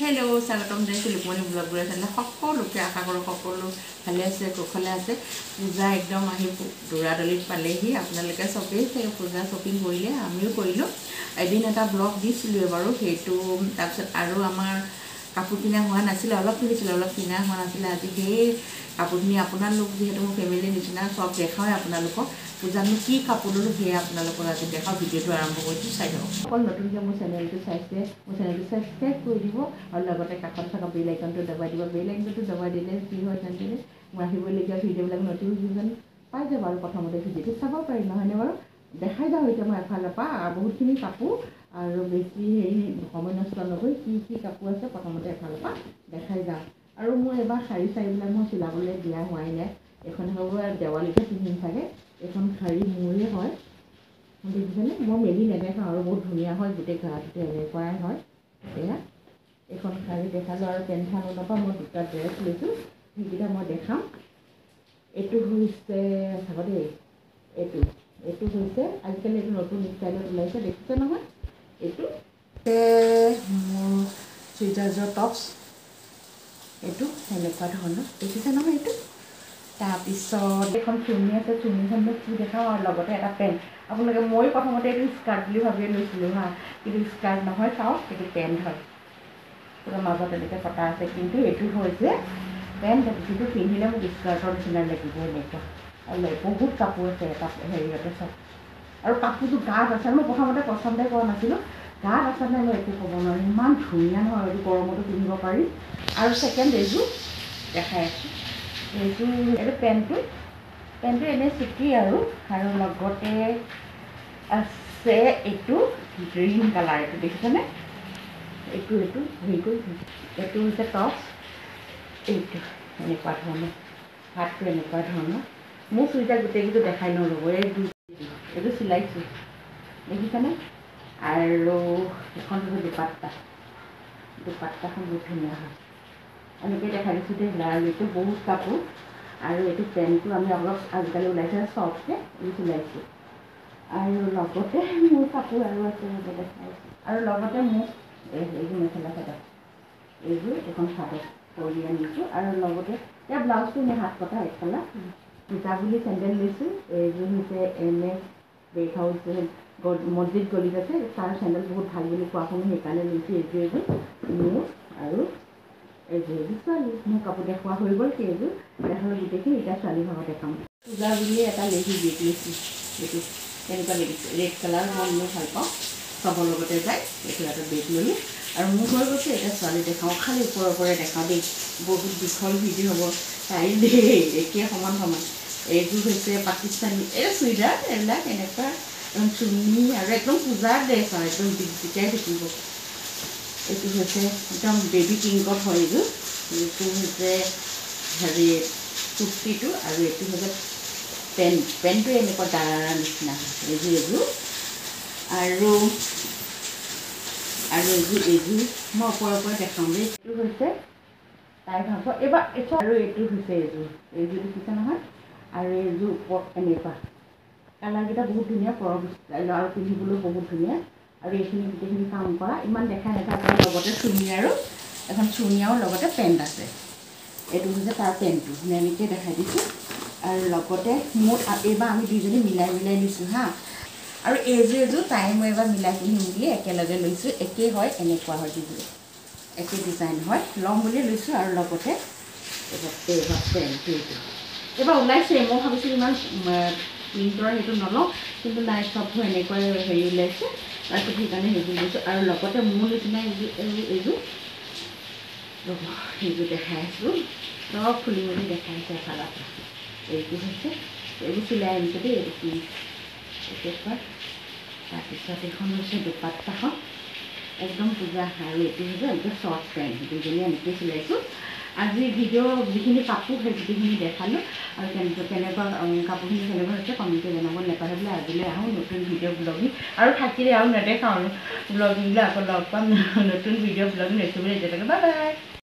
hello स्वागतम जनाइছোঁ Lukmoni blog channel সকলোকে আশা কৰোঁ সকলো ভালে আছে কুশলে আছে পূজা একদম আহি দৌৰাদৌলিত পালেহি আপোনালোকে চবেই পূজা শ্বপিং কৰিলে আমিও কৰিলোঁ এদিন এটা ব্লগ দিছিলোঁ বাৰু সেইটো তাৰপিছত আৰু আমাৰ কাপোৰ কিনা হোৱা নাছিলে অলপ কিনিছিলোঁ অলপ কিনা হোৱা নাছিলে আজি সেই কাপোৰখিনি আপোনালোক যিহেতু মোৰ ফেমিলিৰ নিচিনা সব দেখাওঁ আপোনালোকক পূজাতনো কি কাপোৰ ল'লোঁ সেয়া আপোনালোকক আজি দেখাওঁ ভিডিঅ'টো আৰম্ভ কৰিছোঁ চাই থাকক অকল নতুনকৈ মোৰ চেনেলটো চাইছে মোৰ চেনেলটো ছাবস্ক্ৰাইব কৰি দিব আৰু লগতে কাষত থকা বেল আইকনটো দবাই দিব বেল আইকনটো দবাই দিলে কি হয় জানিলে মোৰ আহিবলগীয়া ভিডিঅ'বিলাক নটিফিকেশ্যন পাই যাব আৰু প্ৰথমতে ভিডিঅ'টো চাব পাৰিম নহয়নে বাৰু দেখাই যাওঁ এতিয়া মই এফালৰ পৰা বহুতখিনি কাপোৰ আৰু বেছি হেৰি সময় নষ্ট নকৰি কি কাপোৰ আছে প্ৰথমতে এফালৰ পৰা দেখাই যাওঁ আৰু মোৰ এবাৰ শাৰী চাৰীবিলাক মই চিলাবলৈ দিয়া হোৱাই নাই এখন হ'ব দেৱালীতে পিন্ধিম চাগে এখন শাৰী মোৰে হয় দেখিছেনে মই মেলি নেদেখাওঁ আৰু বহুত ধুনীয়া হয় গোটেই গাটো এনেকুৱাই হয় এয়া এখন শাৰী দেখালোঁ আৰু পেণ্টখনৰ পৰা মই দুটা ড্ৰেছ লৈছোঁ সেইকেইটা মই দেখাম এইটো হৈছে চাব দেই এইটো হৈছে আজিকালি এইটো নতুন ষ্টাইলত ওলাইছে দেখিছে নহয় এইটো মোৰ চুইজাৰজৰ টপছ এইটো সেনেকুৱা ধৰণৰ দেখিছে নহয় এইটো তাৰপিছত এখন চুৰ্ণি আছে চুৰ্ণিখন মই কি দেখাওঁ আৰু লগতে এটা পেণ্ট আপোনালোকে মই প্ৰথমতে এইটো স্কাৰ্ট বুলি ভাবিয়ে লৈছিলোঁ হা কিন্তু স্কাৰ্ট নহয় চাওক এইটো পেণ্ট হয় পুৰা মাজত এনেকৈ কটা আছে কিন্তু এইটো হৈছে পেণ্ট যিটো পিন্ধিলে মোক স্কাৰ্টৰ নিচিনা লাগিব এনেকুৱা আৰু বহুত কাপোৰ আছে এটা হেৰিয়তে চব আৰু কাপোৰটো গাত আছে মই প্ৰথমতে পচন্দে কৰা নাছিলোঁ গাত আছে নে মই একো ক'ব নোৱাৰোঁ ইমান ধুনীয়া নহয় এইটো গৰমতো পিন্ধিব পাৰি আৰু ছেকেণ্ড এইযোৰ দেখাই আছোঁ এইটো পেণ্টটো এনেই চুটি আৰু লগতে আছে এইটো গ্ৰীণ কালাৰ এইটো দেখিছেনে এইটো হেৰি কৰি এইটো হৈছে টপছ এইটো এনেকুৱা ধৰণৰ হাতটো এনেকুৱা ধৰণৰ মোৰ চুইজাৰ গোটেইকেইটো দেখাই নল'ব এইটো চিলাইছোঁ দেখিছেনে আৰু এখন হৈছে দুপাট্টাখন বহুত ধুনীয়া হয় এনেকৈ দেখাই দিছোঁ দেই আৰু এইটো বহুত কাপোৰ আৰু এইটো পেণ্টটো আমি অলপ আজিকালি ওলাইছে চফ্টকৈ এইটো চিলাইছোঁ আৰু লগতে মোৰ কাপোৰ আৰু আছে দেখাইছোঁ আৰু লগতে মোক এইযোৰ মেখেলা চাদৰ এইযোৰ এখন চাদৰ কৰি আনিছোঁ আৰু লগতে এতিয়া ব্লাউজটো মই হাত কটা একফালা জোতা বুলি চেণ্ডেল লৈছোঁ এইযোৰ হৈছে MS বেগ হাউচ মছজিদ গলিত আছে তাৰ চেণ্ডেল বহুত ভাল বুলি কোৱা শুনো সেইকাৰণে লৈছোঁ এইযোৰ মোৰ আৰু এইযোৰ ছোৱালী মোৰ কাপোৰ দেখুওৱা হৈ গ'ল সেইযোৰ দেখালোঁ গোটেইখিনি এতিয়া ছোৱালী ভাগত দেখাম পূজা বুলিয়ে এটা লেডি বেগ লৈছোঁ এইটো কেনেকুৱা লাগিছে ৰেড কালাৰ মই ভাল পাওঁ চবৰ লগতে যায় এইটো এটা বেগ ল'লোঁ আৰু মোৰ হৈ গৈছে এতিয়া ছোৱালী দেখাওঁ খালি ওপৰে দেখাওঁ দেই বহুত দীঘল ভিডিঅ' হ'ব তাই দেই একে সমান এইযোৰ হৈছে পাকিস্তানী এই চুইজাৰ এইবিলাক এনেকুৱা একদম চুৰ্ণি আৰু একদম পূজাৰ ড্ৰেছ হয় একদম জিকাই থাকিব এইটো হৈছে একদম বেবী পিংকত হয় এইটো হৈছে হেৰি কুৰ্তিটো আৰু এইটো হৈছে পেণ্টটো এনেকুৱা দাৰাৰ নিচিনা হয় এইযোৰ আৰু এইযোৰ মই ওপৰে দেখাওঁ দেই এইটো হৈছে তাই ভাগৰ এইবাৰ আৰু এইটো হৈছে এইযোৰ দেখিছে নহয় আৰু এইযোৰ ওপৰত এনেকুৱা কালাৰকেইটা বহুত ধুনীয়া পৰৱ ষ্টাইল আৰু পিন্ধিবলৈও বহুত ধুনীয়া আৰু এইখিনি গোটেইখিনি কাম কৰা ইমান দেখাই নাথাকে লগতে চুৰ্ণি আৰু এখন চুৰ্ণি আৰু লগতে পেণ্ট আছে এইটো হৈছে তাৰ পেণ্টটো এনেকৈ দেখাই দিছোঁ আৰু লগতে মোৰ এইবাৰ আমি দুইজনী মিলাই লৈছোঁ হা আৰু এইযোৰ তাই মই এবাৰ মিলাই পিন্ধিম বুলি একেলগে লৈছোঁ একেই হয় এনেকুৱা হয় দুযোৰ একে ডিজাইন হয় ল'ম বুলি লৈছোঁ আৰু লগতে এইবাৰ পেণ্টটো এইবাৰ ওলাইছে মই ভাবিছোঁ ইমান প্ৰিণ্টৰ সেইটো নলওঁ কিন্তু নাই চববোৰ এনেকুৱাই হেৰি ওলাইছে তাৰপিছত সেইকাৰণে সেইযোৰ লৈছোঁ আৰু লগতে মোৰ নিচিনা এইযোৰ দেখাই আছোঁ চব খুলি মেলি দেখাইছে এফালৰ পৰা এইটো হৈছে এইবোৰ চিলাই আনিছোঁ দেই এইটো পিচ একেবাৰে তাৰপিছত এইখন হৈছে দুপাট্টাখন একদম পূজা আৰু এইটো হৈছে একদম শ্বৰ্ট পেণ্ট দুজনী এনেকৈ চিলাইছোঁ আজি ভিডিঅ' যিখিনি কাপোৰ সেই গোটেইখিনি দেখালোঁ আৰু কেনেকুৱা কাপোৰখিনি কেনেকুৱা হৈছে কমেণ্টে জনাব নেপাহৰিলে আজিলৈ আহোঁ নতুন ভিডিঅ' ব্লগিং আৰু থাকিলে আৰু নেদেখাওঁ আৰু ব্লগিংবিলাক আকৌ লগ পাম নতুন ভিডিঅ' ব্লগিং দেখিবলৈ এতিয়ালৈকে বাই বাই